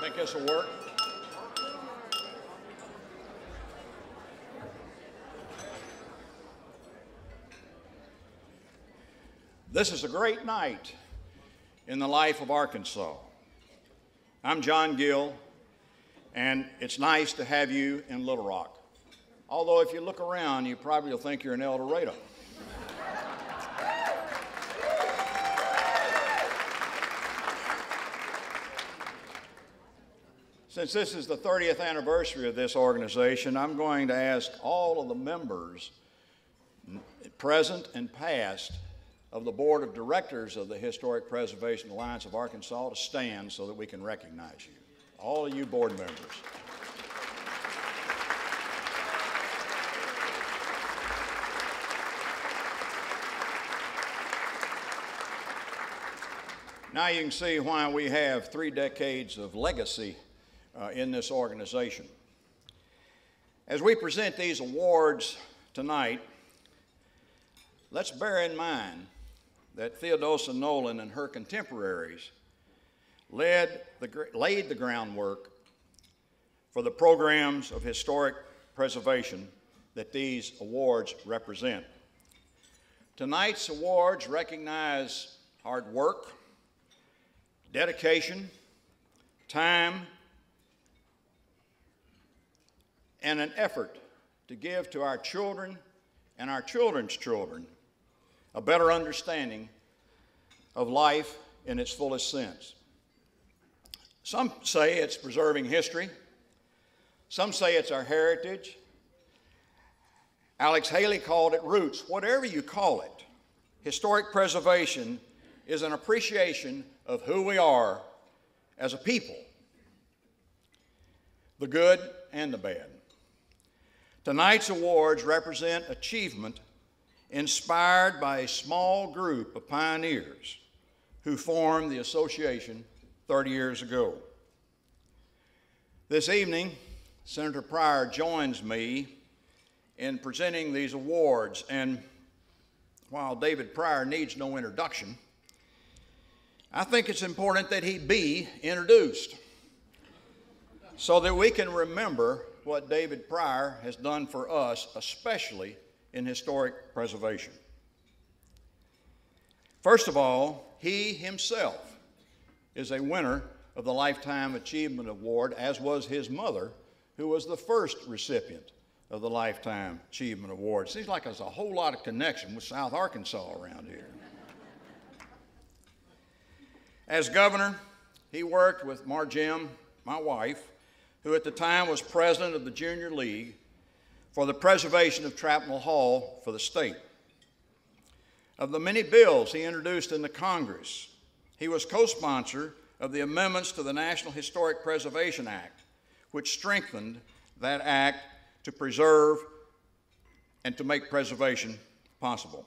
Think this will work? This is a great night in the life of Arkansas. I'm John Gill, and it's nice to have you in Little Rock. Although if you look around, you probably will think you're in El Dorado. Since this is the 30th anniversary of this organization, I'm going to ask all of the members, present and past, of the Board of Directors of the Historic Preservation Alliance of Arkansas to stand so that we can recognize you. All of you board members. Now you can see why we have 3 decades of legacy in this organization. As we present these awards tonight, let's bear in mind that Theodosia Nolan and her contemporaries laid the groundwork for the programs of historic preservation that these awards represent. Tonight's awards recognize hard work, dedication, time, and an effort to give to our children and our children's children a better understanding of life in its fullest sense. Some say it's preserving history. Some say it's our heritage. Alex Haley called it roots. Whatever you call it, historic preservation is an appreciation of who we are as a people, the good and the bad. Tonight's awards represent achievement inspired by a small group of pioneers who formed the association 30 years ago. This evening, Senator Pryor joins me in presenting these awards, and while David Pryor needs no introduction, I think it's important that he be introduced so that we can remember what David Pryor has done for us, especially in historic preservation. First of all, he himself is a winner of the Lifetime Achievement Award, as was his mother, who was the first recipient of the Lifetime Achievement Award. Seems like there's a whole lot of connection with South Arkansas around here. As governor, he worked with Marjim, my wife, who at the time was president of the Junior League, for the preservation of Trapnell Hall for the state. Of the many bills he introduced in the Congress, he was co-sponsor of the amendments to the National Historic Preservation Act, which strengthened that act to preserve and to make preservation possible.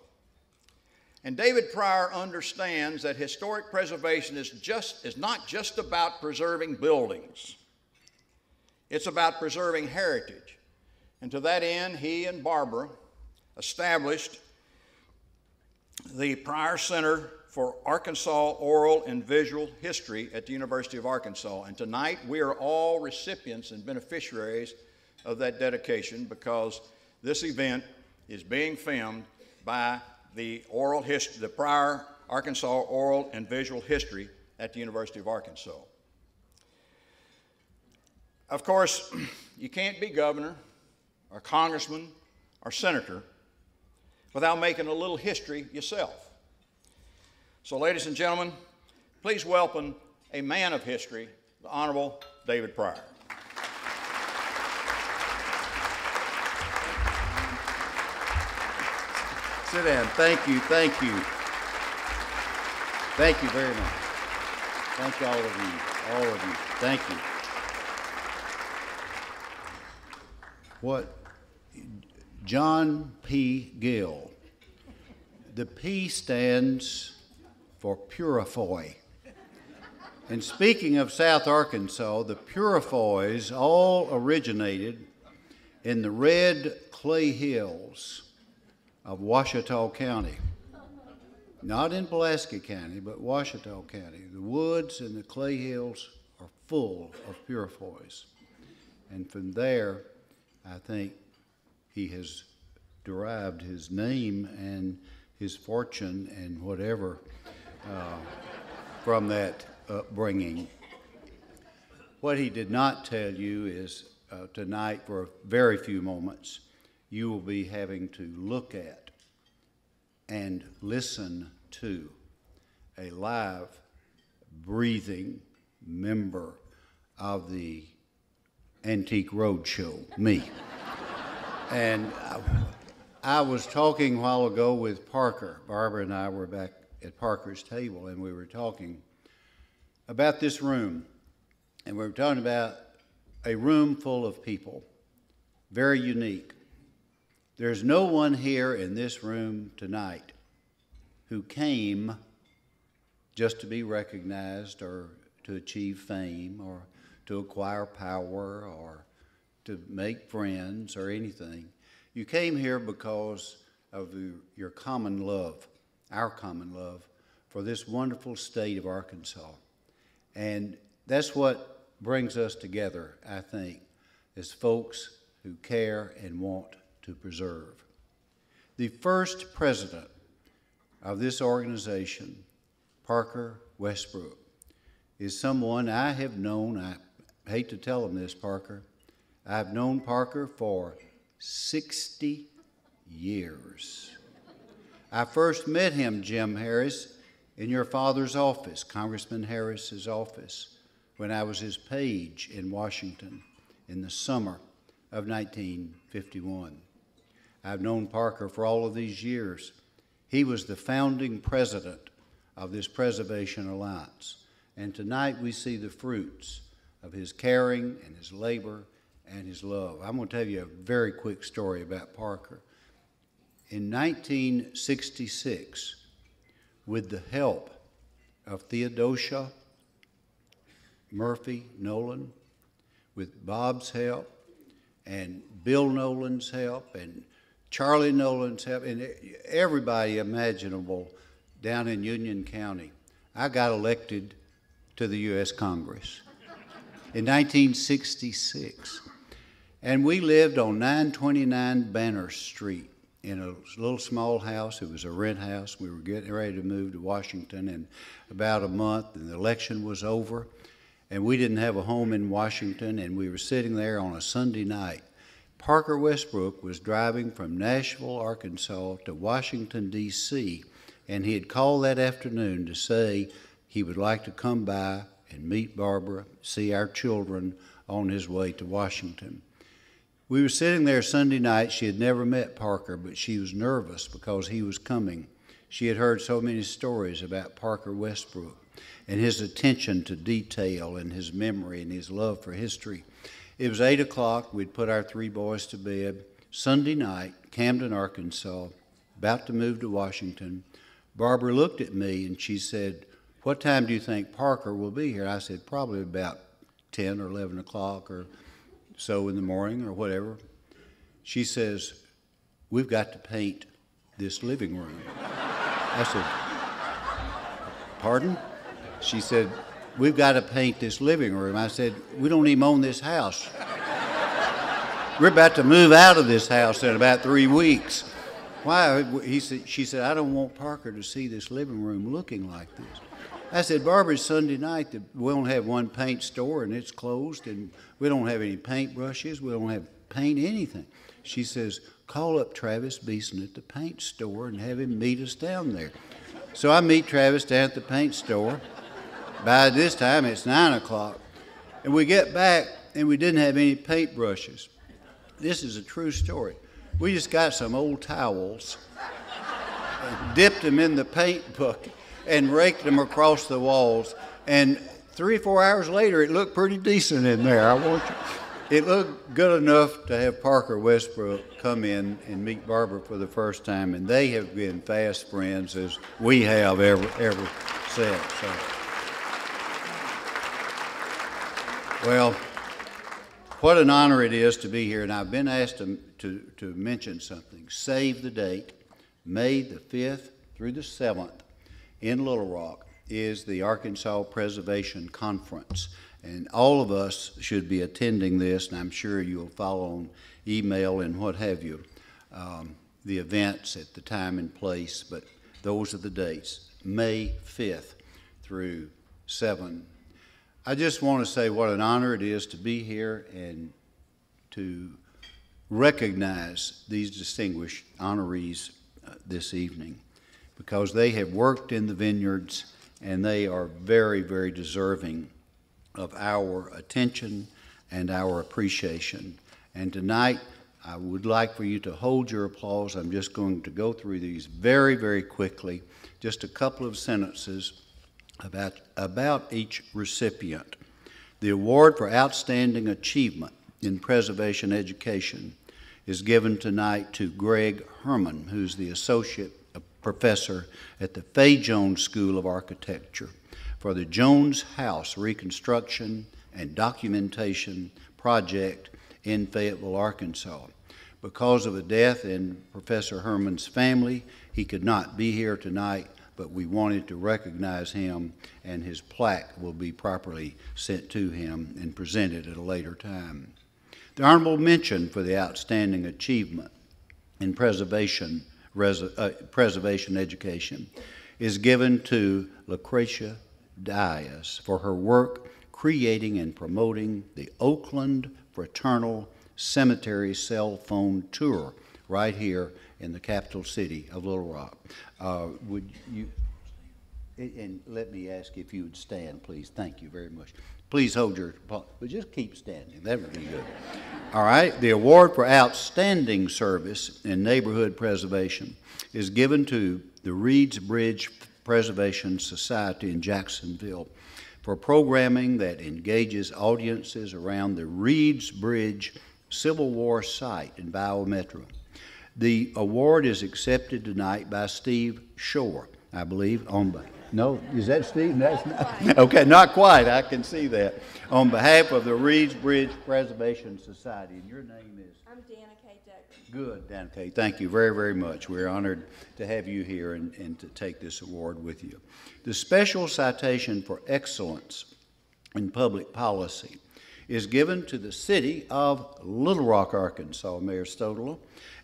And David Pryor understands that historic preservation is not just about preserving buildings. It's about preserving heritage. And to that end, he and Barbara established the Pryor Center for Arkansas Oral and Visual History at the University of Arkansas. And tonight, we are all recipients and beneficiaries of that dedication because this event is being filmed by the Pryor Arkansas Oral and Visual History at the University of Arkansas. Of course, you can't be governor or congressman or senator without making a little history yourself. So, ladies and gentlemen, please welcome a man of history, the Honorable David Pryor. Sit down. Thank you, thank you. Thank you very much. Thank all of you, thank you. What, John P. Gill. The P stands for Purifoy. And speaking of South Arkansas, the Purifoys all originated in the red clay hills of Ouachita County. Not in Pulaski County, but Ouachita County. The woods and the clay hills are full of Purifoys. And from there, I think he has derived his name and his fortune and whatever from that upbringing. What he did not tell you is tonight, for very few moments, you will be having to look at and listen to a live, breathing member of the Antique Roadshow, me. And I was talking a while ago with Parker. Barbara and I were back at Parker's table, and we were talking about this room. And we were talking about a room full of people, very unique. There's no one here in this room tonight who came just to be recognized or to achieve fame or to acquire power or to make friends or anything. You came here because of your common love, our common love, for this wonderful state of Arkansas. And that's what brings us together, I think, as folks who care and want to preserve. The first president of this organization, Parker Westbrook, is someone I have known. I hate to tell him this, Parker. I've known Parker for 60 years. I first met him, Jim Harris, in your father's office, Congressman Harris's office, when I was his page in Washington in the summer of 1951. I've known Parker for all of these years. He was the founding president of this Preservation Alliance. And tonight we see the fruits of his caring and his labor and his love. I'm going to tell you a very quick story about Parker. In 1966, with the help of Theodosia Murphy Nolan, with Bob's help and Bill Nolan's help and Charlie Nolan's help, and everybody imaginable down in Union County, I got elected to the U.S. Congress in 1966. And we lived on 929 Banner Street in a little small house. It was a rent house. We were getting ready to move to Washington in about a month, and the election was over. And we didn't have a home in Washington, and we were sitting there on a Sunday night. Parker Westbrook was driving from Nashville, Arkansas to Washington, D.C., and he had called that afternoon to say he would like to come by and meet Barbara, see our children on his way to Washington. We were sitting there Sunday night. She had never met Parker, but she was nervous because he was coming. She had heard so many stories about Parker Westbrook and his attention to detail and his memory and his love for history. It was 8 o'clock. We'd put our three boys to bed. Sunday night, Camden, Arkansas, about to move to Washington. Barbara looked at me and she said, "What time do you think Parker will be here?" I said, "Probably about 10 or 11 o'clock or so in the morning or whatever." She says, "We've got to paint this living room." I said, "Pardon?" She said, "We've got to paint this living room." I said, "We don't even own this house. We're about to move out of this house in about 3 weeks." "Why?" She said, "I don't want Parker to see this living room looking like this." I said, "Barbara, it's Sunday night. We don't have one paint store and it's closed, and we don't have any paint brushes. We don't have paint anything." She says, "Call up Travis Beeson at the paint store and have him meet us down there." So I meet Travis down at the paint store. By this time, it's 9 o'clock. And we get back, and we didn't have any paint brushes. This is a true story. We just got some old towels and dipped them in the paint bucket and raked them across the walls. And 3 or 4 hours later, it looked pretty decent in there. It looked good enough to have Parker Westbrook come in and meet Barbara for the first time, and they have been fast friends as we have ever since. So. Well, what an honor it is to be here, and I've been asked to mention something. Save the date. May the 5th through the 7th in Little Rock is the Arkansas Preservation Conference. And all of us should be attending this, and I'm sure you'll follow on email and what have you, the events at the time and place, but those are the dates, May 5th through 7. I just want to say what an honor it is to be here and to recognize these distinguished honorees this evening, because they have worked in the vineyards and they are very, very deserving of our attention and our appreciation. And tonight, I would like for you to hold your applause. I'm just going to go through these very, very quickly, just a couple of sentences about each recipient. The award for outstanding achievement in preservation education is given tonight to Greg Herman, who's the associate professor at the Fay Jones School of Architecture, for the Jones House reconstruction and documentation project in Fayetteville, Arkansas. Because of a death in Professor Herman's family, he could not be here tonight, but we wanted to recognize him, and his plaque will be properly sent to him and presented at a later time. The honorable mention for the outstanding achievement in preservation education is given to Lucretia Dias for her work creating and promoting the Oakland Fraternal Cemetery cell phone tour right here in the capital city of Little Rock. Would you, and let me ask if you would stand, please. Thank you very much. Please hold your, but just keep standing. That would be good. All right. The award for outstanding service in neighborhood preservation is given to the Reeds Bridge Preservation Society in Jacksonville for programming that engages audiences around the Reeds Bridge Civil War site in Bayou Metro. The award is accepted tonight by Steve Shore, I believe, no, is that Steve? That's not, okay, not quite, I can see that. On behalf of the Reeds Bridge Preservation Society, and your name is? I'm Dana K. Decker. Good, Dana K. Thank you very, very much. We're honored to have you here and to take this award with you. The Special Citation for Excellence in Public Policy is given to the City of Little Rock, Arkansas, Mayor Stodela,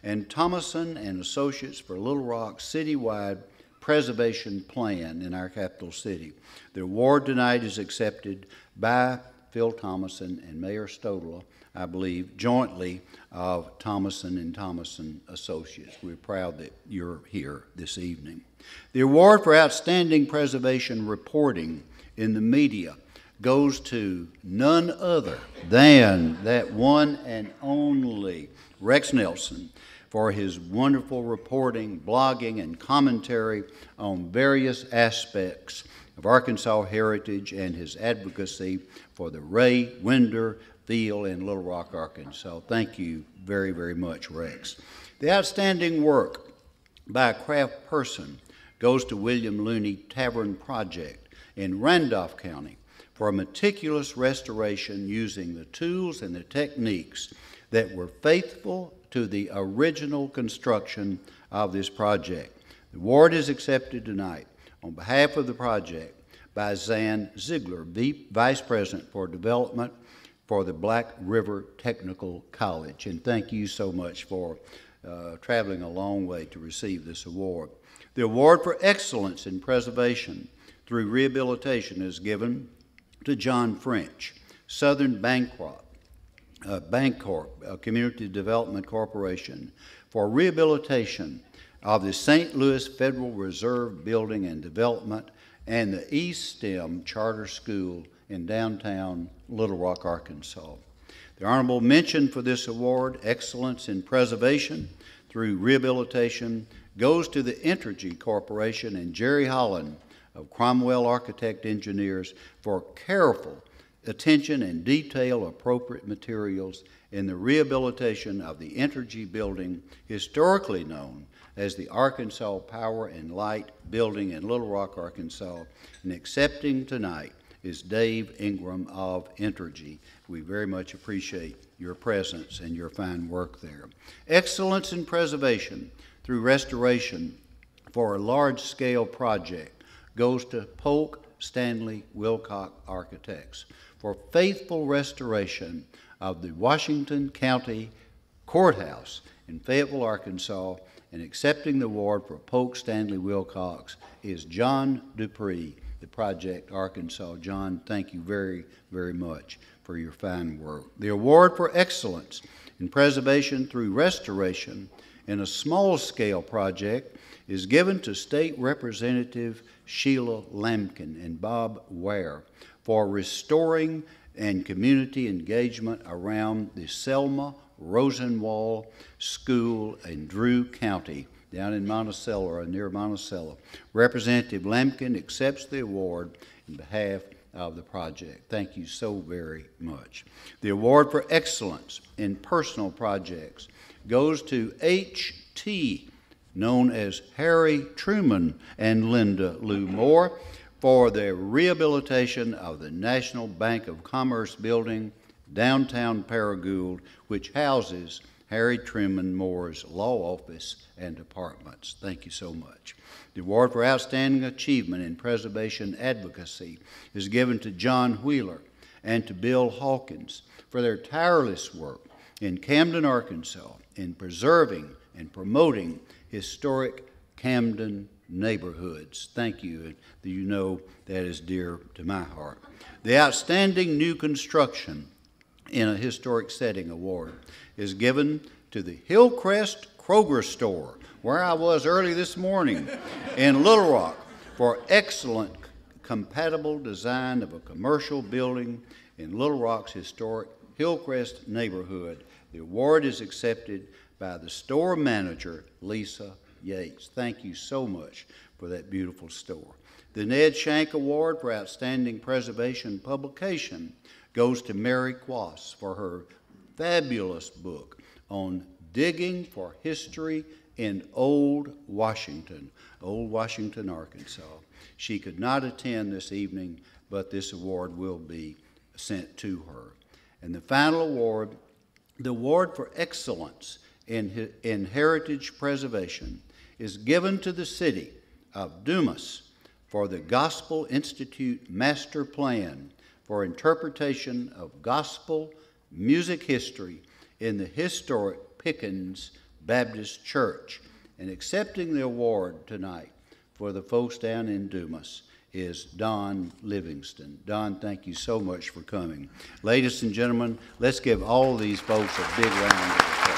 and Thomason and Associates for Little Rock Citywide Preservation Plan in our capital city. The award tonight is accepted by Phil Thomason and Mayor Stodela, I believe, jointly of Thomason and Thomason Associates. We're proud that you're here this evening. The award for outstanding preservation reporting in the media goes to none other than that one and only Rex Nelson for his wonderful reporting, blogging, and commentary on various aspects of Arkansas heritage and his advocacy for the Ray Winder Field in Little Rock, Arkansas. Thank you very, very much, Rex. The outstanding work by a craft person goes to William Looney Tavern Project in Randolph County for a meticulous restoration using the tools and the techniques that were faithful to the original construction of this project. The award is accepted tonight on behalf of the project by Zan Ziegler, Vice President for Development for the Black River Technical College. And thank you so much for traveling a long way to receive this award. The award for excellence in preservation through rehabilitation is given to John French, Southern Bancorp, Community Development Corporation, for rehabilitation of the St. Louis Federal Reserve Building and Development and the East STEM Charter School in downtown Little Rock, Arkansas. The honorable mention for this award, Excellence in Preservation through Rehabilitation, goes to the Entergy Corporation and Jerry Holland of Cromwell Architect Engineers for careful attention and detail appropriate materials in the rehabilitation of the Entergy building, historically known as the Arkansas Power and Light Building in Little Rock, Arkansas. And accepting tonight is Dave Ingram of Entergy. We very much appreciate your presence and your fine work there. Excellence in preservation through restoration for a large-scale project goes to Polk Stanley Wilcox Architects for faithful restoration of the Washington County Courthouse in Fayetteville, Arkansas, and accepting the award for Polk Stanley Wilcox is John Dupree, the Project Arkansas. John, thank you very, very much for your fine work. The award for excellence in preservation through restoration in a small-scale project is given to State Representative Sheila Lampkin and Bob Ware for restoring and community engagement around the Selma Rosenwald School in Drew County, down in Monticello, or near Monticello. Representative Lampkin accepts the award in behalf of the project. Thank you so very much. The award for excellence in personal projects goes to H.T., known as Harry Truman and Linda Lou Moore, for the rehabilitation of the National Bank of Commerce building, downtown Paragould, which houses Harry Truman Moore's law office and apartments. Thank you so much. The award for outstanding achievement in preservation advocacy is given to John Wheeler and to Bill Hawkins for their tireless work in Camden, Arkansas, in preserving and promoting historic Camden neighborhoods. Thank you, and you know that is dear to my heart. The Outstanding New Construction in a Historic Setting Award is given to the Hillcrest Kroger Store, where I was early this morning in Little Rock, for excellent compatible design of a commercial building in Little Rock's historic Hillcrest neighborhood. The award is accepted by the store manager, Lisa Yates. Thank you so much for that beautiful store. The Ned Shank Award for Outstanding Preservation Publication goes to Mary Quass for her fabulous book on digging for history in Old Washington, Arkansas. She could not attend this evening, but this award will be sent to her. And the final award, the award for excellence in heritage preservation, is given to the city of Dumas for the Gospel Institute Master Plan for interpretation of gospel music history in the historic Pickens Baptist Church. And accepting the award tonight for the folks down in Dumas is Don Livingston. Don, thank you so much for coming. Ladies and gentlemen, let's give all these folks a big round of applause.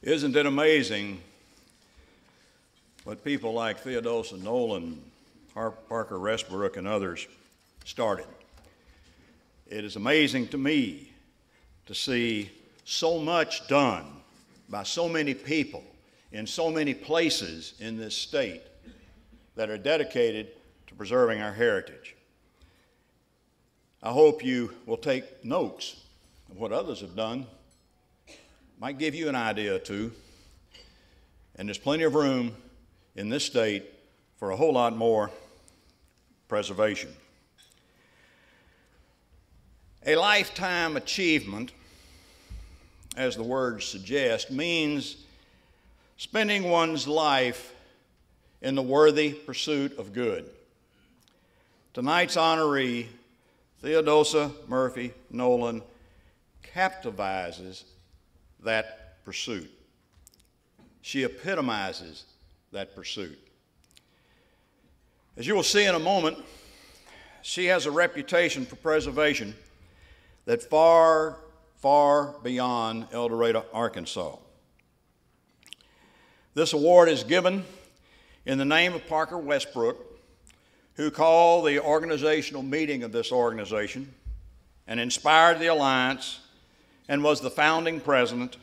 Isn't it amazing what people like Theodosia Nolan, Parker Westbrook, and others started? It is amazing to me to see so much done by so many people in so many places in this state that are dedicated to preserving our heritage. I hope you will take notes of what others have done. Might give you an idea or two. And there's plenty of room in this state for a whole lot more preservation. A lifetime achievement, as the words suggest, means spending one's life in the worthy pursuit of good. Tonight's honoree, Theodosia Murphy Nolan, captivizes that pursuit. She epitomizes that pursuit. As you will see in a moment, she has a reputation for preservation that far, far beyond El Dorado, Arkansas. This award is given in the name of Parker Westbrook, who called the organizational meeting of this organization and inspired the alliance and was the founding president,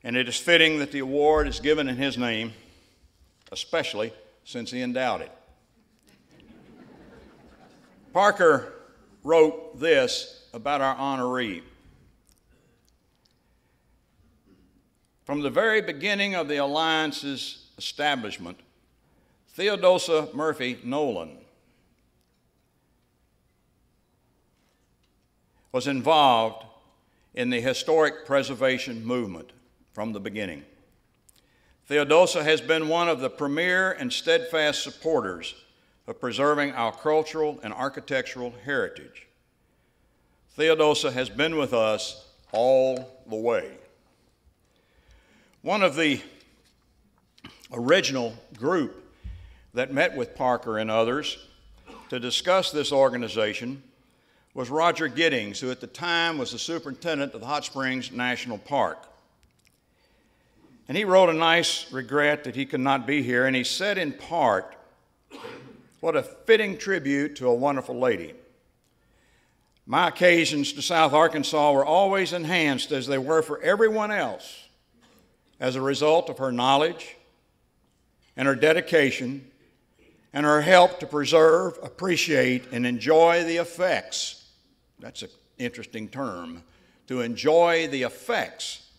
and it is fitting that the award is given in his name, especially since he endowed it. Parker wrote this about our honoree. From the very beginning of the Alliance's establishment, Theodosia Murphy Nolan was involved in the historic preservation movement from the beginning. Theodosia has been one of the premier and steadfast supporters of preserving our cultural and architectural heritage. Theodosia has been with us all the way. One of the original group that met with Parker and others to discuss this organization was Roger Giddings, who at the time was the superintendent of the Hot Springs National Park. And he wrote a nice regret that he could not be here, and he said in part, "What a fitting tribute to a wonderful lady. My occasions to South Arkansas were always enhanced, as they were for everyone else, as a result of her knowledge and her dedication and her help to preserve, appreciate, and enjoy the effects." That's an interesting term, to enjoy the effects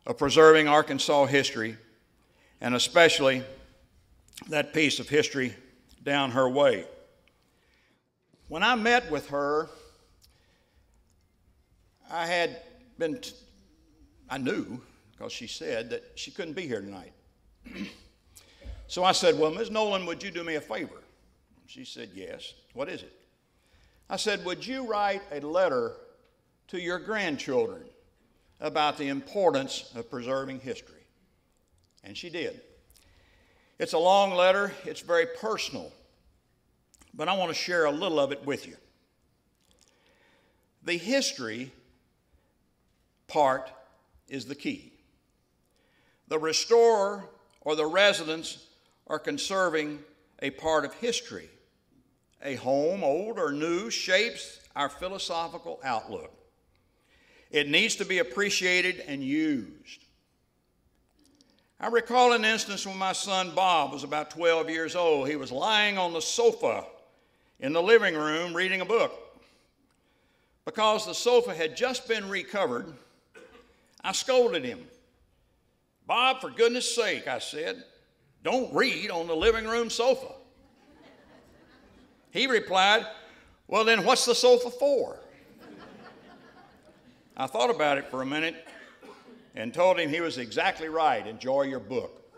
of preserving Arkansas history, and especially that piece of history down her way. When I met with her, I knew, because she said that she couldn't be here tonight. So I said, "Well, Ms. Nolan, would you do me a favor?" She said, "Yes." "What is it?" I said, "Would you write a letter to your grandchildren about the importance of preserving history?" And she did. It's a long letter. It's very personal, but I want to share a little of it with you. The history part is the key. The restorer or the residents are conserving a part of history. A home, old or new, shapes our philosophical outlook. It needs to be appreciated and used. I recall an instance when my son Bob was about 12 years old. He was lying on the sofa in the living room reading a book. Because the sofa had just been recovered, I scolded him. "Bob, for goodness sake," I said, "don't read on the living room sofa." He replied, "Well, then what's the sofa for?" I thought about it for a minute and told him he was exactly right. Enjoy your book.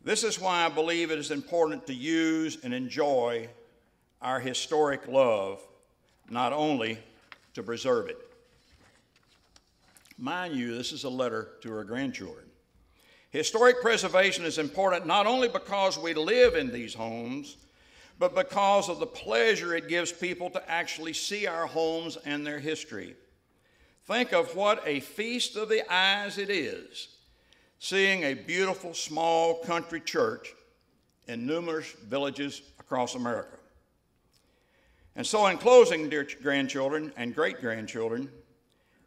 This is why I believe it is important to use and enjoy our historic love, not only to preserve it. Mind you, this is a letter to her grandchildren. Historic preservation is important not only because we live in these homes, but because of the pleasure it gives people to actually see our homes and their history. Think of what a feast of the eyes it is, seeing a beautiful small country church in numerous villages across America. And so in closing, dear grandchildren and great-grandchildren,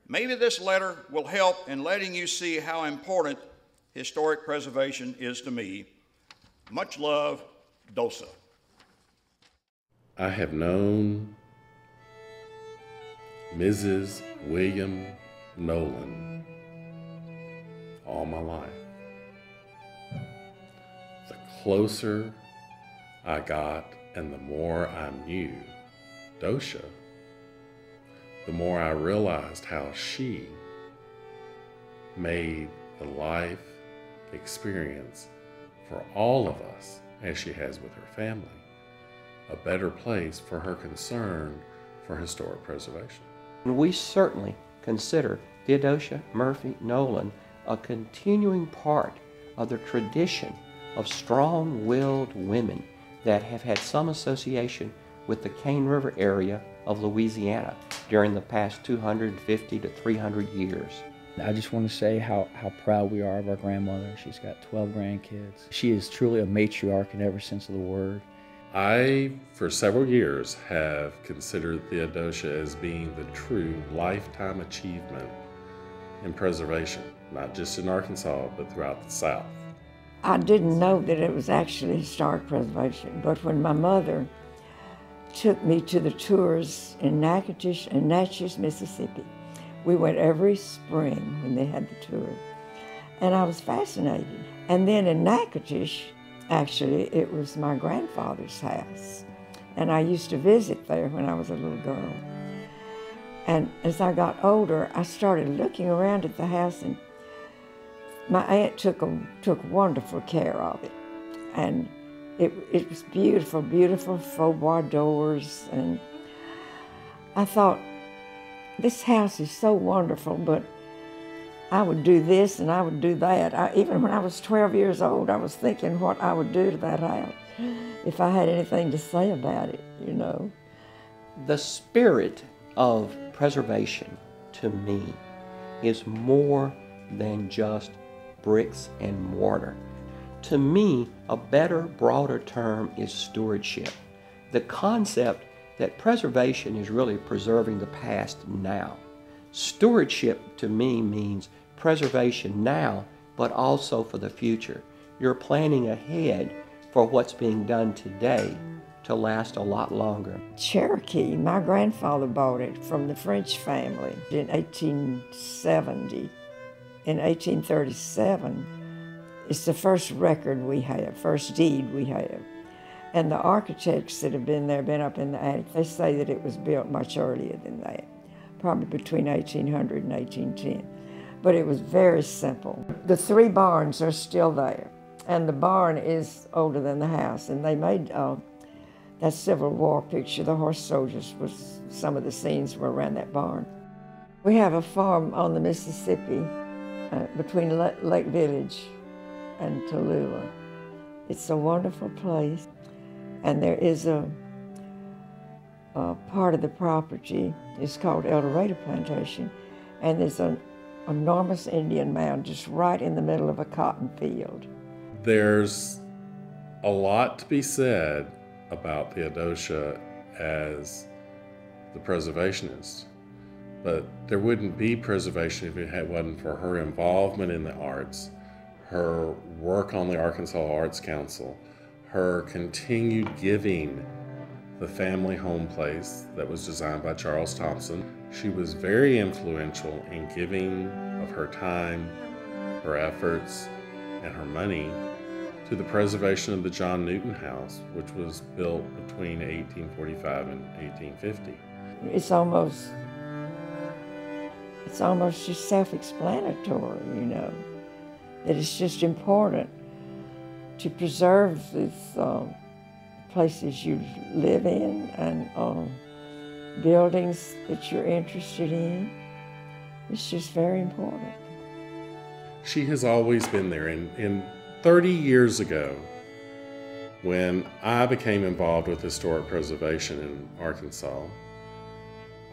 maybe this letter will help in letting you see how important historic preservation is to me. Much love, Dosa. I have known Mrs. William Nolan all my life. The closer I got and the more I knew Dosia, the more I realized how she made the life experience for all of us, as she has with her family, a better place for her concern for historic preservation. We certainly consider Theodosia Murphy Nolan a continuing part of the tradition of strong-willed women that have had some association with the Cane River area of Louisiana during the past 250 to 300 years. I just want to say how proud we are of our grandmother. She's got 12 grandkids. She is truly a matriarch in every sense of the word. I, for several years, have considered Theodosia as being the true lifetime achievement in preservation, not just in Arkansas, but throughout the South. I didn't know that it was actually historic preservation, but when my mother took me to the tours in Natchitoches and Natchez, Mississippi, we went every spring when they had the tour, and I was fascinated. And then in Natchitoches, actually, it was my grandfather's house, and I used to visit there when I was a little girl. And as I got older, I started looking around at the house, and my aunt took wonderful care of it. And it was beautiful, beautiful faux bois doors. And I thought, this house is so wonderful, but I would do this and I would do that. Even when I was 12 years old, I was thinking what I would do to that house if I had anything to say about it, you know. The spirit of preservation, to me, is more than just bricks and mortar. To me, a better, broader term is stewardship. The concept that preservation is really preserving the past now. Stewardship to me means preservation now, but also for the future. You're planning ahead for what's being done today to last a lot longer. Cherokee, my grandfather bought it from the French family in 1870. In 1837, it's the first record we have, first deed we have. And the architects that have been there, been up in the attic, they say that it was built much earlier than that, probably between 1800 and 1810. But it was very simple. The three barns are still there, and the barn is older than the house. And they made that Civil War picture, the horse soldiers, was some of the scenes were around that barn. We have a farm on the Mississippi between Lake Village and Tallulah. It's a wonderful place. And there is a part of the property, it's called El Dorado Plantation, and there's an enormous Indian mound just right in the middle of a cotton field. There's a lot to be said about Theodosia as the preservationist, but there wouldn't be preservation if it wasn't for her involvement in the arts, her work on the Arkansas Arts Council, her continued giving the family home place that was designed by Charles Thompson. She was very influential in giving of her time, her efforts, and her money to the preservation of the John Newton House, which was built between 1845 and 1850. It's almost just self-explanatory, you know, that it's just important to preserve these places you live in and buildings that you're interested in. It's just very important. She has always been there. In 30 years ago, when I became involved with historic preservation in Arkansas,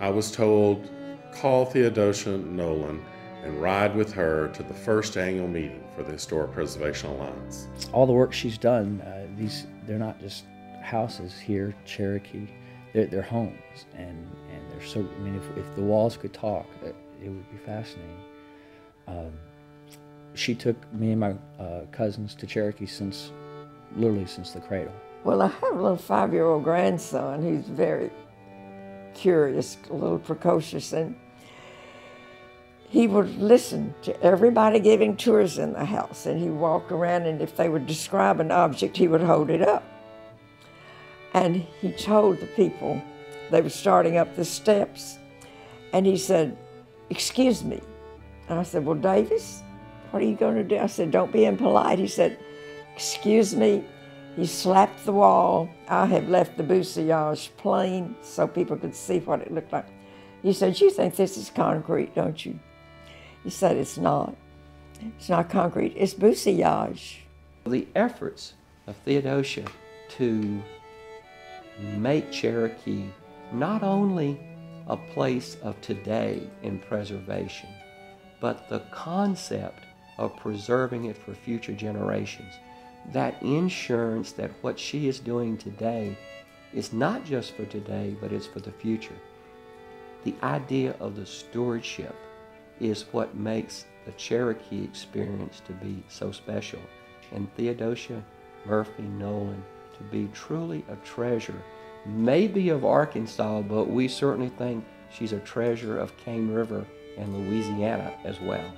I was told, call Theodosia Nolan and ride with her to the first annual meeting for the Historic Preservation Alliance. All the work she's done, they're not just houses here, Cherokee, they're homes, and they're so, I mean, if the walls could talk, it would be fascinating. She took me and my cousins to Cherokee literally since the cradle. Well, I have a little 5-year-old grandson. He's very curious, a little precocious, and he would listen to everybody giving tours in the house, and he walked around, and if they would describe an object, he would hold it up. And he told the people, they were starting up the steps, and he said, "Excuse me." And I said, "Well, Davis, what are you going to do?" I said, "Don't be impolite." He said, "Excuse me." He slapped the wall. I have left the bousillage plain so people could see what it looked like. He said, "You think this is concrete, don't you?" He said, "It's not. It's not concrete. It's bousillage." The efforts of Theodosia to make Cherokee not only a place of today in preservation, but the concept of preserving it for future generations. That insurance that what she is doing today is not just for today, but it's for the future. The idea of the stewardship is what makes the Cherokee experience to be so special. in Theodosia Murphy Nolan to be truly a treasure, maybe of Arkansas, but we certainly think she's a treasure of Cane River and Louisiana as well.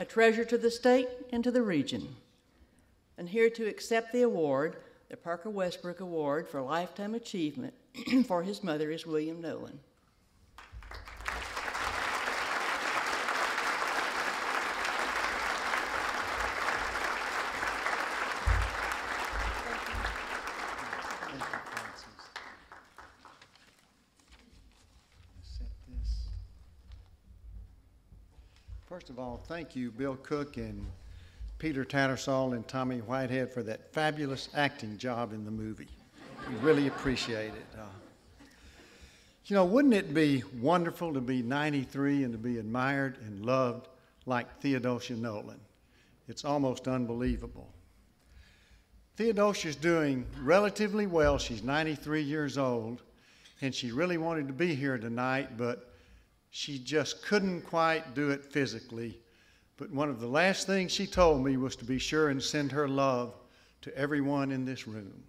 A treasure to the state and to the region. And here to accept the award, the Parker Westbrook Award for Lifetime Achievement for his mother is William Nolan. First of all, thank you, Bill Cook and Peter Tattersall and Tommy Whitehead, for that fabulous acting job in the movie. We really appreciate it. You know, wouldn't it be wonderful to be 93 and to be admired and loved like Theodosia Nolan? It's almost unbelievable. Theodosia's doing relatively well. She's 93 years old, and she really wanted to be here tonight, but she just couldn't quite do it physically. But one of the last things she told me was to be sure and send her love to everyone in this room.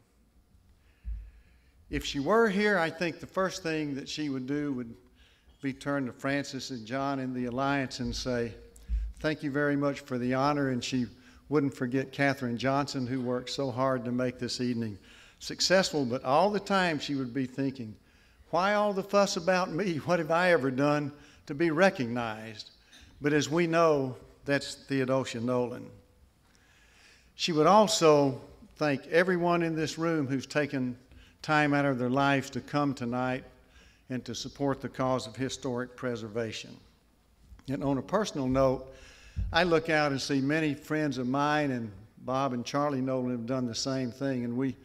If she were here, I think the first thing that she would do would be turn to Francis and John in the Alliance and say, thank you very much for the honor, and she wouldn't forget Katherine Johnson, who worked so hard to make this evening successful, but all the time she would be thinking, why all the fuss about me? What have I ever done to be recognized? But as we know, that's Theodosia Nolan. She would also thank everyone in this room who's taken time out of their lives to come tonight and to support the cause of historic preservation. And on a personal note, I look out and see many friends of mine, and Bob and Charlie Nolan have done the same thing, and we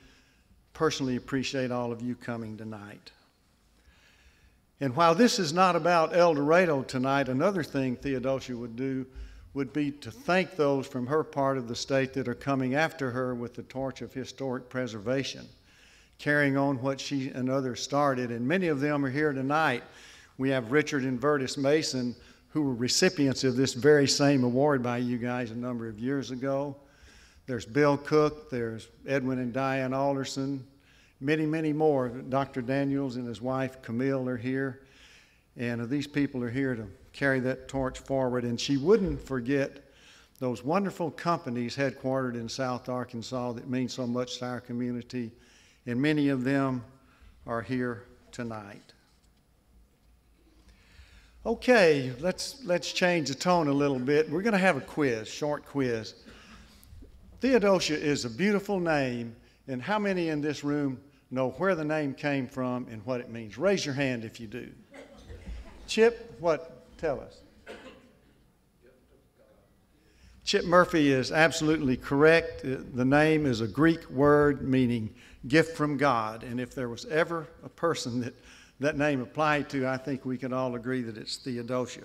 personally appreciate all of you coming tonight. And while this is not about El Dorado tonight, another thing Theodosia would do would be to thank those from her part of the state that are coming after her with the torch of historic preservation, carrying on what she and others started. And many of them are here tonight. We have Richard and Vertus Mason, who were recipients of this very same award by you guys a number of years ago. There's Bill Cook, there's Edwin and Diane Alderson, many, many more. Dr. Daniels and his wife Camille are here, and these people are here to carry that torch forward. And she wouldn't forget those wonderful companies headquartered in South Arkansas that mean so much to our community, and many of them are here tonight. Okay, let's change the tone a little bit. We're going to have a quiz, short quiz. Theodosia is a beautiful name, and how many in this room know where the name came from and what it means? Raise your hand if you do. Chip, what? Tell us. Chip Murphy is absolutely correct. The name is a Greek word meaning gift from God, and if there was ever a person that name applied to, I think we can all agree that it's Theodosia.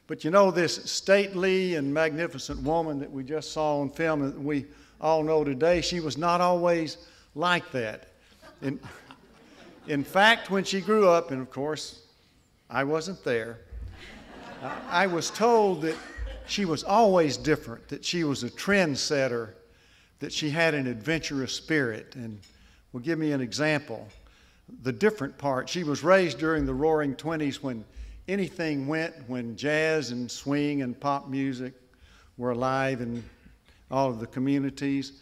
But you know, this stately and magnificent woman that we just saw on film that we all know today, she was not always like that. In fact, when she grew up, and of course, I wasn't there, I was told that she was always different, that she was a trendsetter, that she had an adventurous spirit. And well, give me an example. The different part, she was raised during the Roaring '20s when anything went, when jazz and swing and pop music were alive in all of the communities.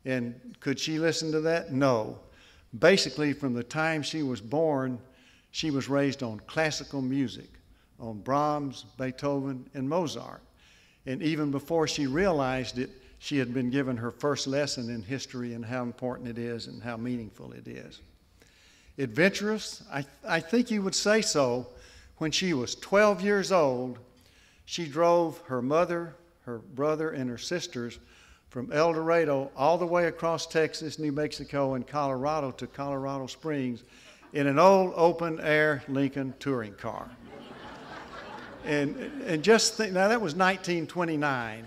And could she listen to that? No. Basically, from the time she was born, she was raised on classical music, on Brahms, Beethoven, and Mozart. And even before she realized it, she had been given her first lesson in history and how important it is and how meaningful it is. Adventurous, I think you would say so. When she was 12 years old, she drove her mother, her brother, and her sisters from El Dorado all the way across Texas, New Mexico, and Colorado to Colorado Springs in an old open-air Lincoln touring car. And just think, now that was 1929.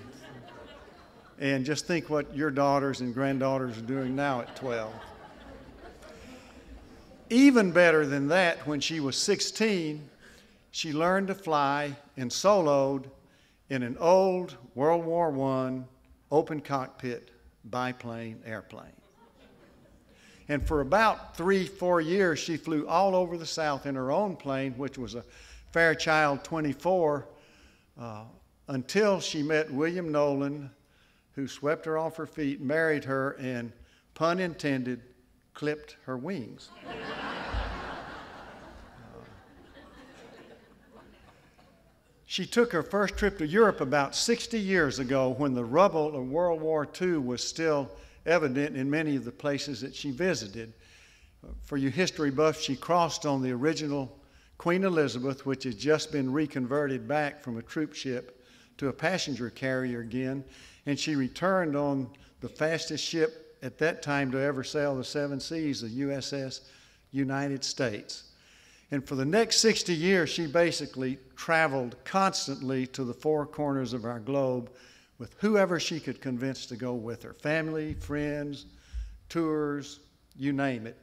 And just think what your daughters and granddaughters are doing now at 12. Even better than that, when she was 16, she learned to fly and soloed in an old World War I open cockpit biplane airplane. And for about 3-4 years, she flew all over the South in her own plane, which was a Fairchild 24, until she met William Nolan, who swept her off her feet, married her, and, pun intended, clipped her wings. She took her first trip to Europe about 60 years ago when the rubble of World War II was still evident in many of the places that she visited. For you history buffs, she crossed on the original Queen Elizabeth, which has just been reconverted back from a troop ship to a passenger carrier again, and she returned on the fastest ship at that time to ever sail the 7 seas, the USS United States. And for the next 60 years, she basically traveled constantly to the 4 corners of our globe with whoever she could convince to go with her, family, friends, tours, you name it.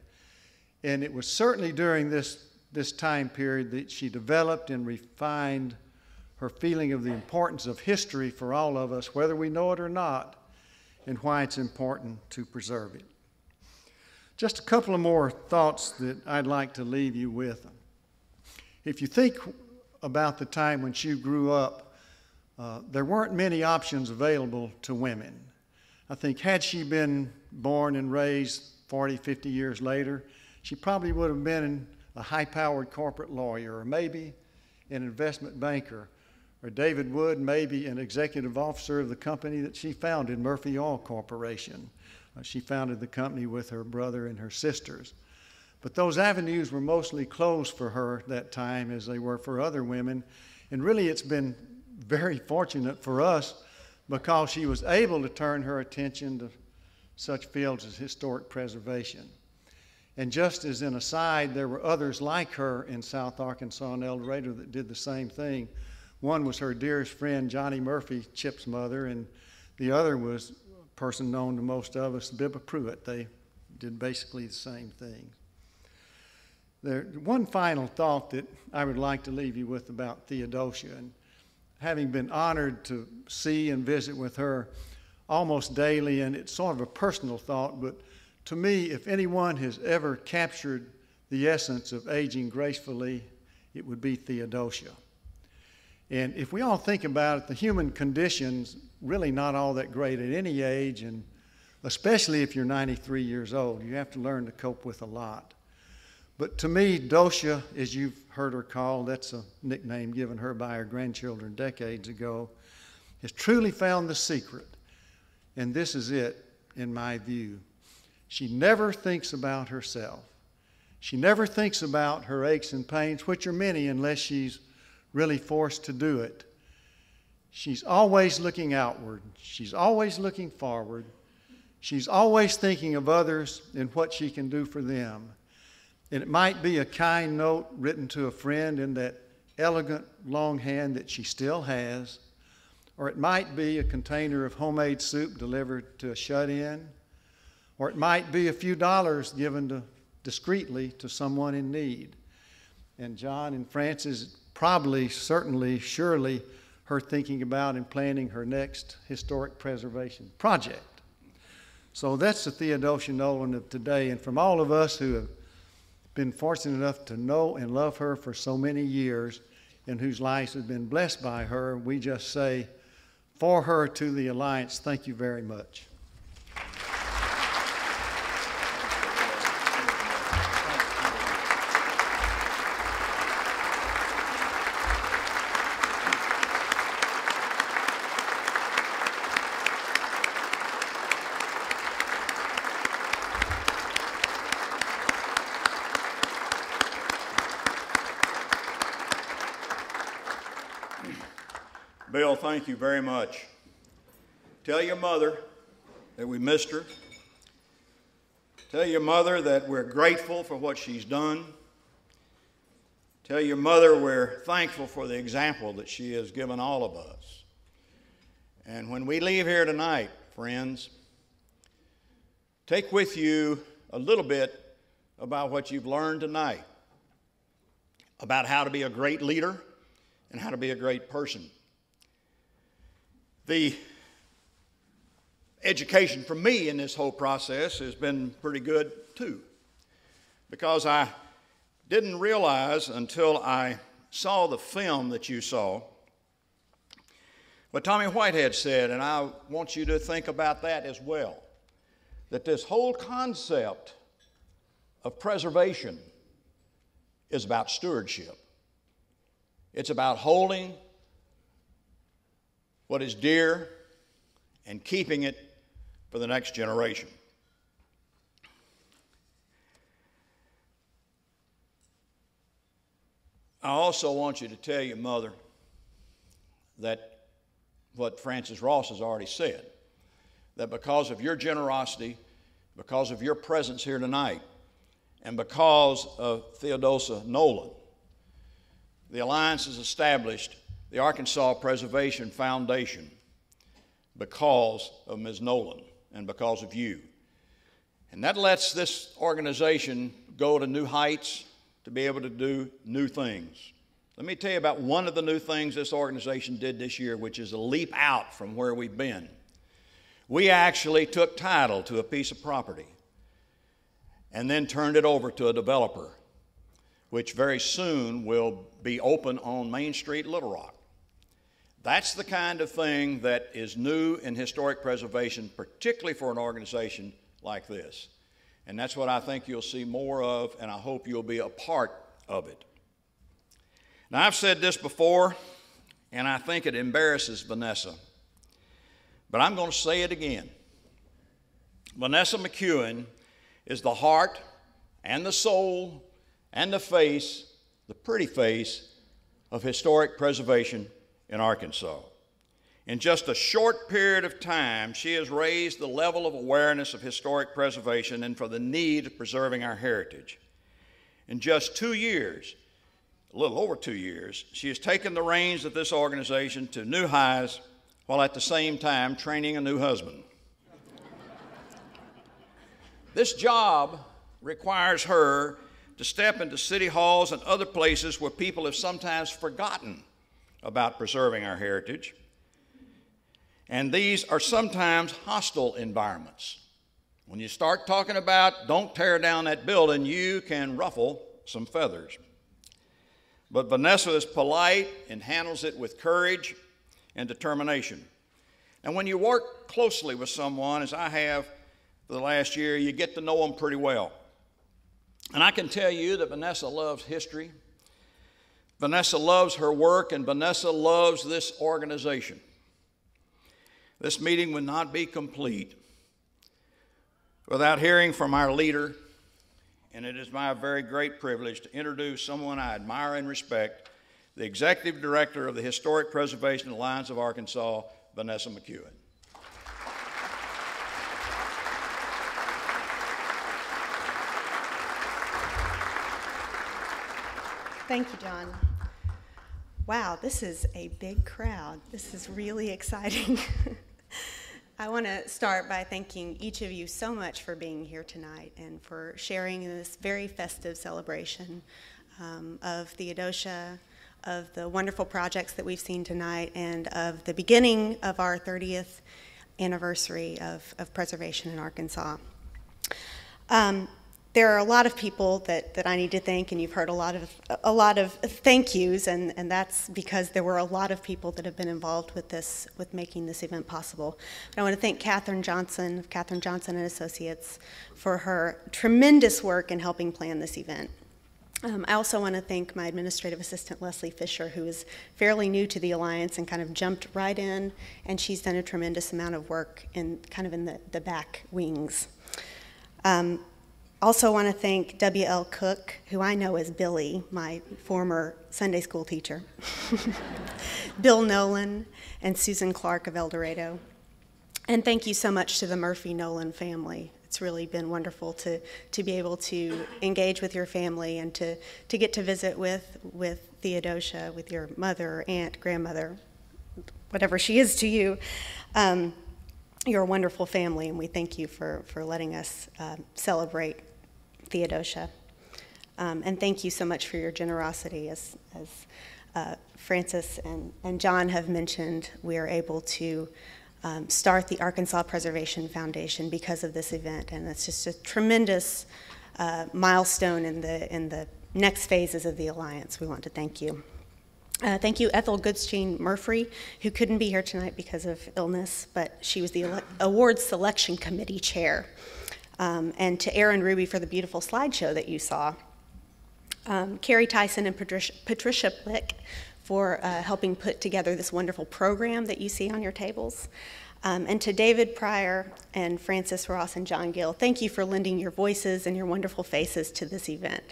And it was certainly during this time period that she developed and refined her feeling of the importance of history for all of us, whether we know it or not, and why it's important to preserve it. Just a couple of more thoughts that I'd like to leave you with. If you think about the time when she grew up, there weren't many options available to women. I think had she been born and raised 40, 50 years later, she probably would have been a high-powered corporate lawyer, or maybe an investment banker, or David Wood, maybe an executive officer of the company that she founded, Murphy Oil Corporation. She founded the company with her brother and her sisters. But those avenues were mostly closed for her that time, as they were for other women. And really, it's been very fortunate for us because she was able to turn her attention to such fields as historic preservation. And just as an aside, there were others like her in South Arkansas and El Dorado that did the same thing. One was her dearest friend, Johnny Murphy, Chip's mother, and the other was a person known to most of us, Bibba Pruitt. They did basically the same thing. One final thought that I would like to leave you with about Theodosia, and having been honored to see and visit with her almost daily, and it's sort of a personal thought, but to me, if anyone has ever captured the essence of aging gracefully, it would be Theodosia. And if we all think about it, the human condition's really not all that great at any age, and especially if you're 93 years old. You have to learn to cope with a lot. But to me, Dosia, as you've heard her called, that's a nickname given her by her grandchildren decades ago, has truly found the secret. And this is it, in my view. She never thinks about herself. She never thinks about her aches and pains, which are many unless she's really forced to do it. She's always looking outward. She's always looking forward. She's always thinking of others and what she can do for them. And it might be a kind note written to a friend in that elegant longhand that she still has, or it might be a container of homemade soup delivered to a shut-in, or it might be a few dollars given discreetly to someone in need. And John and Frances, probably, certainly, surely, her thinking about and planning her next historic preservation project. So that's the Theodosia Nolan of today. And from all of us who have been fortunate enough to know and love her for so many years and whose lives have been blessed by her, we just say, for her to the Alliance, thank you very much. Bill, thank you very much. Tell your mother that we missed her. Tell your mother that we're grateful for what she's done. Tell your mother we're thankful for the example that she has given all of us. And when we leave here tonight, friends, take with you a little bit about what you've learned tonight, about how to be a great leader and how to be a great person. The education for me in this whole process has been pretty good too, because I didn't realize until I saw the film that you saw what Tommy Whitehead said, and I want you to think about that as well, that this whole concept of preservation is about stewardship. It's about holding what is dear and keeping it for the next generation. I also want you to tell your mother that what Francis Ross has already said, that because of your generosity, because of your presence here tonight, and because of Theodosia Nolan, the Alliance has established the Arkansas Preservation Foundation because of Ms. Nolan and because of you. And that lets this organization go to new heights, to be able to do new things. Let me tell you about one of the new things this organization did this year, which is a leap out from where we've been. We actually took title to a piece of property and then turned it over to a developer, which very soon will be open on Main Street, Little Rock. That's the kind of thing that is new in historic preservation, particularly for an organization like this. And that's what I think you'll see more of, and I hope you'll be a part of it. Now, I've said this before, and I think it embarrasses Vanessa, but I'm going to say it again. Vanessa McEwen is the heart and the soul and the face, the pretty face, of historic preservation in Arkansas. In just a short period of time, she has raised the level of awareness of historic preservation and for the need of preserving our heritage. In just 2 years, a little over 2 years, she has taken the reins of this organization to new highs while at the same time training a new husband. This job requires her to step into city halls and other places where people have sometimes forgotten about preserving our heritage. And these are sometimes hostile environments. When you start talking about don't tear down that building, you can ruffle some feathers. But Vanessa is polite and handles it with courage and determination. And when you work closely with someone, as I have for the last year, you get to know them pretty well. And I can tell you that Vanessa loves history. Vanessa loves her work, and Vanessa loves this organization. This meeting would not be complete without hearing from our leader, and it is my very great privilege to introduce someone I admire and respect, the Executive Director of the Historic Preservation Alliance of Arkansas, Vanessa McEwen. Thank you, John. Wow, this is a big crowd. This is really exciting. I want to start by thanking each of you so much for being here tonight and for sharing in this very festive celebration of Theodosia, of the wonderful projects that we've seen tonight, and of the beginning of our 30th anniversary of preservation in Arkansas. There are a lot of people that I need to thank, and you've heard a lot of thank yous, and that's because there were a lot of people that have been involved with making this event possible. But I want to thank Catherine Johnson of Catherine Johnson and Associates for her tremendous work in helping plan this event. I also want to thank my administrative assistant, Leslie Fisher, who is fairly new to the Alliance and kind of jumped right in, and she's done a tremendous amount of work in the back wings. Also want to thank W.L. Cook, who I know as Billy, my former Sunday school teacher. Bill Nolan, and Susan Clark of El Dorado. And thank you so much to the Murphy Nolan family. It's really been wonderful to be able to engage with your family and to get to visit with Theodosia, with your mother, aunt, grandmother, whatever she is to you. You're a wonderful family, and we thank you for letting us celebrate Theodosia. And thank you so much for your generosity. As Francis and John have mentioned, we are able to start the Arkansas Preservation Foundation because of this event, and it's just a tremendous milestone in the next phases of the Alliance. We want to thank you. Thank you, Ethel Goodstein Murphy, who couldn't be here tonight because of illness, but she was the Awards Selection Committee chair. And to Aaron Ruby for the beautiful slideshow that you saw. Carrie Tyson and Patricia Blick for helping put together this wonderful program that you see on your tables. And to David Pryor and Francis Ross and John Gill, thank you for lending your voices and your wonderful faces to this event.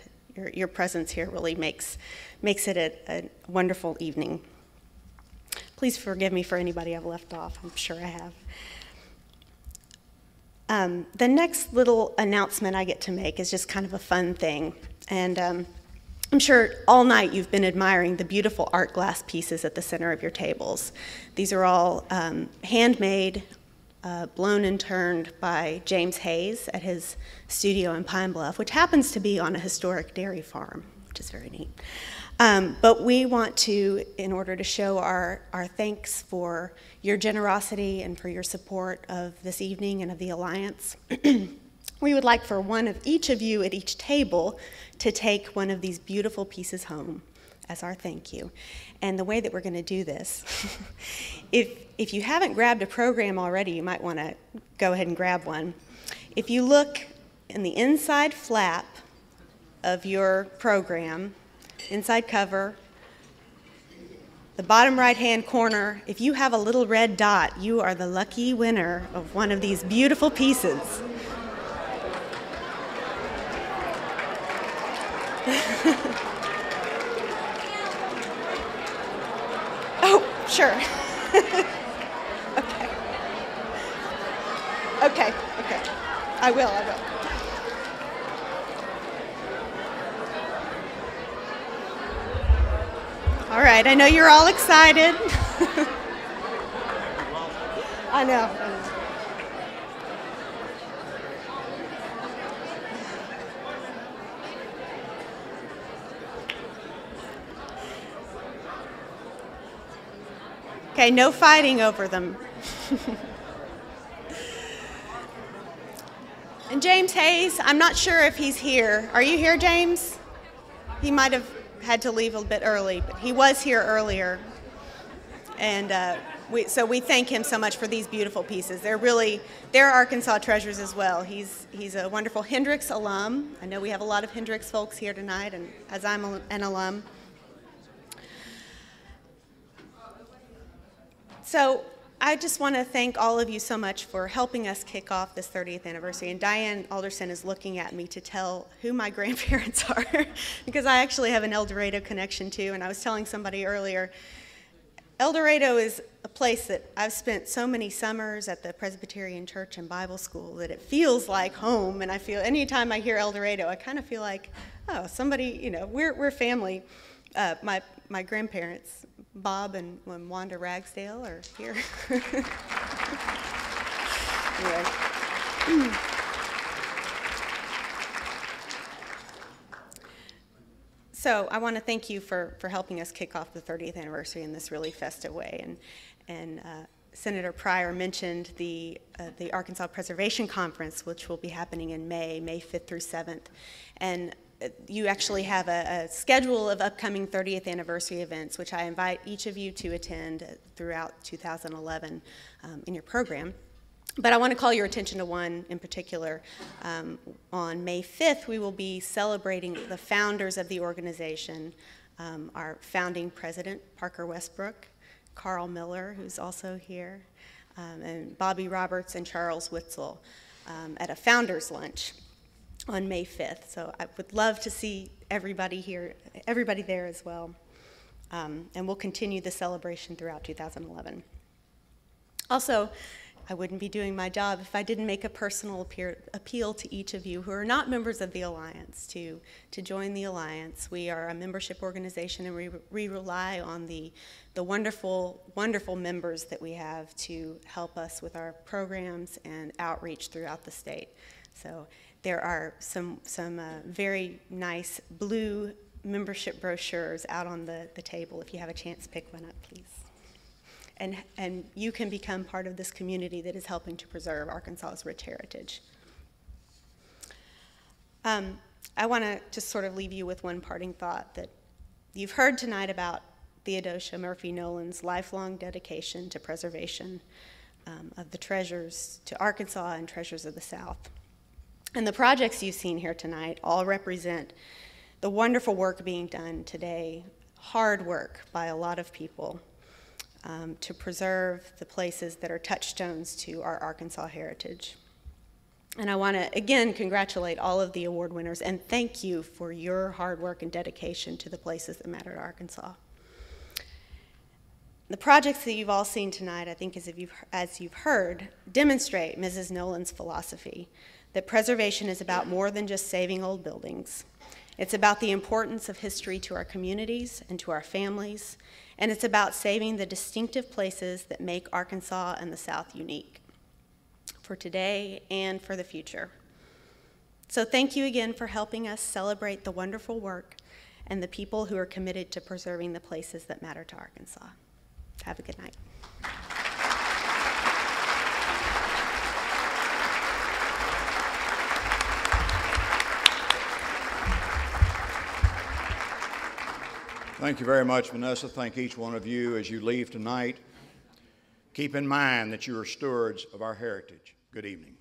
Your presence here really makes it a wonderful evening. Please forgive me for anybody I've left off. I'm sure I have. The next little announcement I get to make is just kind of a fun thing. And I'm sure all night you've been admiring the beautiful art glass pieces at the center of your tables. These are all handmade, blown and turned by James Hayes at his studio in Pine Bluff, which happens to be on a historic dairy farm, which is very neat. But we want to, in order to show our thanks for your generosity and for your support of this evening and of the Alliance, we would like for one of each of you at each table to take one of these beautiful pieces home as our thank you. And the way that we're going to do this, if you haven't grabbed a program already, you might want to go ahead and grab one. If you look in the inside flap of your program, inside cover, the bottom right-hand corner, if you have a little red dot, you are the lucky winner of one of these beautiful pieces. Oh, sure. Okay. Okay. I will. All right, I know you're all excited. I know. Okay, no fighting over them. And James Hayes, I'm not sure if he's here. Are you here, James? He might have had to leave a bit early, but he was here earlier. And so we thank him so much for these beautiful pieces. They're Arkansas treasures as well. He's a wonderful Hendrix alum. I know we have a lot of Hendrix folks here tonight, and as I'm an alum. So I just want to thank all of you so much for helping us kick off this 30th anniversary. And Diane Alderson is looking at me to tell who my grandparents are, because I actually have an El Dorado connection too. And I was telling somebody earlier, El Dorado is a place that I've spent so many summers at the Presbyterian Church and Bible School that it feels like home. And I feel anytime I hear El Dorado, I kind of feel like, oh, somebody, we're family. My grandparents, Bob and Wanda Ragsdale, are here. Anyway. So I want to thank you for helping us kick off the 30th anniversary in this really festive way. And Senator Pryor mentioned the Arkansas Preservation Conference, which will be happening in May 5th through 7th. And you actually have a schedule of upcoming 30th anniversary events, which I invite each of you to attend throughout 2011 in your program. But I want to call your attention to one in particular. On May 5th, we will be celebrating the founders of the organization, our founding president, Parker Westbrook, Carl Miller, who's also here, and Bobby Roberts and Charles Witzel at a founders lunch on May 5th. So I would love to see everybody here, everybody there as well. And we'll continue the celebration throughout 2011. Also, I wouldn't be doing my job if I didn't make a personal appeal to each of you who are not members of the Alliance to join the Alliance. We are a membership organization, and we rely on the wonderful, wonderful members that we have to help us with our programs and outreach throughout the state. So there are some very nice blue membership brochures out on the table. If you have a chance, pick one up, please. And you can become part of this community that is helping to preserve Arkansas's rich heritage. I want to just sort of leave you with one parting thought, that you've heard tonight about Theodosia Murphy Nolan's lifelong dedication to preservation of the treasures to Arkansas and treasures of the South. And the projects you've seen here tonight all represent the wonderful work being done today, hard work by a lot of people, to preserve the places that are touchstones to our Arkansas heritage. And I want to again congratulate all of the award winners and thank you for your hard work and dedication to the places that matter to Arkansas. The projects that you've all seen tonight, I think as you've heard, demonstrate Mrs. Nolan's philosophy that preservation is about more than just saving old buildings. It's about the importance of history to our communities and to our families, and it's about saving the distinctive places that make Arkansas and the South unique for today and for the future. So thank you again for helping us celebrate the wonderful work and the people who are committed to preserving the places that matter to Arkansas. Have a good night. Thank you very much, Vanessa. Thank each one of you as you leave tonight. Keep in mind that you are stewards of our heritage. Good evening.